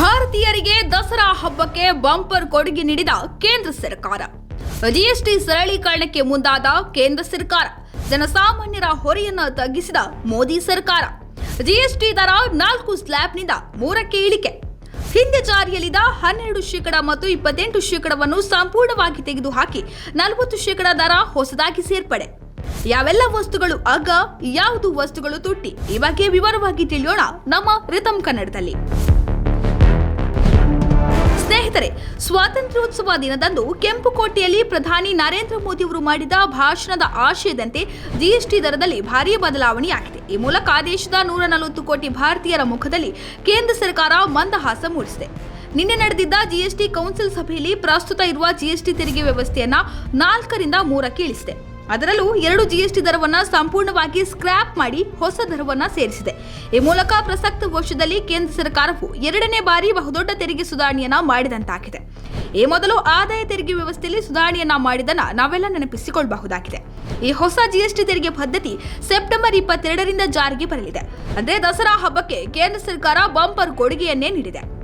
ಭಾರತೀಯರಿಗೆ ದಸರಾ ಹಬ್ಬಕ್ಕೆ ಬಂಪರ್ ಕೊಡುಗೆ ನೀಡಿದ ಕೇಂದ್ರ ಸರ್ಕಾರ. ಜಿಎಸ್ಟಿ ಸರಳೀಕರಣಕ್ಕೆ ಮುಂದಾದ ಕೇಂದ್ರ ಸರ್ಕಾರ. ಜನಸಾಮಾನ್ಯರ ಹೊರೆಯನ್ನು ತಗ್ಗಿಸಿದ ಮೋದಿ ಸರ್ಕಾರ. ಜಿಎಸ್ಟಿ ದರ 4 ಸ್ಲ್ಯಾಬ್ನಿಂದ 3ಕ್ಕೆ ಇಳಿಕೆ. ಹಿಂದೆ ಜಾರಿಯಲ್ಲಿದ್ದ 12% ಮತ್ತು 28%ವನ್ನು ಸಂಪೂರ್ಣವಾಗಿ ತೆಗೆದುಹಾಕಿ 40% ದರ ಹೊಸದಾಗಿ ಸೇರ್ಪಡೆ. ಯಾವೆಲ್ಲ ವಸ್ತುಗಳು ಅಗ್ಗ, ಯಾವುದು ವಸ್ತುಗಳು ತುಟ್ಟಿ, ಈ ಬಗ್ಗೆ ವಿವರವಾಗಿ ತಿಳಿಯೋಣ ನಮ್ಮ ರಿತಮ್ ಕನ್ನಡದಲ್ಲಿ. ಸ್ನೇಹಿತರೆ, ಸ್ವಾತಂತ್ರ್ಯೋತ್ಸವ ದಿನದಂದು ಕೆಂಪುಕೋಟೆಯಲ್ಲಿ ಪ್ರಧಾನಿ ನರೇಂದ್ರ ಮೋದಿ ಅವರು ಮಾಡಿದ ಭಾಷಣದ ಆಶಯದಂತೆ ಜಿಎಸ್ಟಿ ದರದಲ್ಲಿ ಭಾರೀ ಬದಲಾವಣೆಯಾಗಿದೆ. ಈ ಮೂಲಕ ದೇಶದ 140 ಕೋಟಿ ಭಾರತೀಯರ ಮುಖದಲ್ಲಿ ಕೇಂದ್ರ ಸರ್ಕಾರ ಮಂದಹಾಸ ಮೂಡಿಸಿದೆ. ನಿನ್ನೆ ನಡೆದಿದ್ದ ಜಿಎಸ್ಟಿ ಕೌನ್ಸಿಲ್ ಸಭೆಯಲ್ಲಿ ಪ್ರಸ್ತುತ ಇರುವ ಜಿಎಸ್ಟಿ ತೆರಿಗೆ ವ್ಯವಸ್ಥೆಯನ್ನ 4ರಿಂದ 3ಕ್ಕೆ ಇಳಿಸಿದೆ. ಅದರಲ್ಲೂ 2 ಜಿಎಸ್ಟಿ ದರವನ್ನು ಸಂಪೂರ್ಣವಾಗಿ ಸ್ಕ್ರ್ಯಾಪ್ ಮಾಡಿ ಹೊಸ ದರವನ್ನು ಸೇರಿಸಿದೆ. ಈ ಮೂಲಕ ಪ್ರಸಕ್ತ ವರ್ಷದಲ್ಲಿ ಕೇಂದ್ರ ಸರ್ಕಾರವು 2ನೇ ಬಾರಿ ಬಹುದೊಡ್ಡ ತೆರಿಗೆ ಸುಧಾರಣೆಯನ್ನ ಮಾಡಿದಂತಾಗಿದೆ. ಈ ಮೊದಲು ಆದಾಯ ತೆರಿಗೆ ವ್ಯವಸ್ಥೆಯಲ್ಲಿ ಸುಧಾರಣೆಯನ್ನ ಮಾಡಿದ್ದನ್ನ ನಾವೆಲ್ಲ ನೆನಪಿಸಿಕೊಳ್ಳಬಹುದಾಗಿದೆ. ಈ ಹೊಸ ಜಿಎಸ್ಟಿ ತೆರಿಗೆ ಪದ್ಧತಿ ಸೆಪ್ಟೆಂಬರ್ 22ರಿಂದ ಜಾರಿಗೆ ಬರಲಿದೆ. ಅಂದ್ರೆ ದಸರಾ ಹಬ್ಬಕ್ಕೆ ಕೇಂದ್ರ ಸರ್ಕಾರ ಬಂಪರ್ ಕೊಡುಗೆಯನ್ನೇ ನೀಡಿದೆ.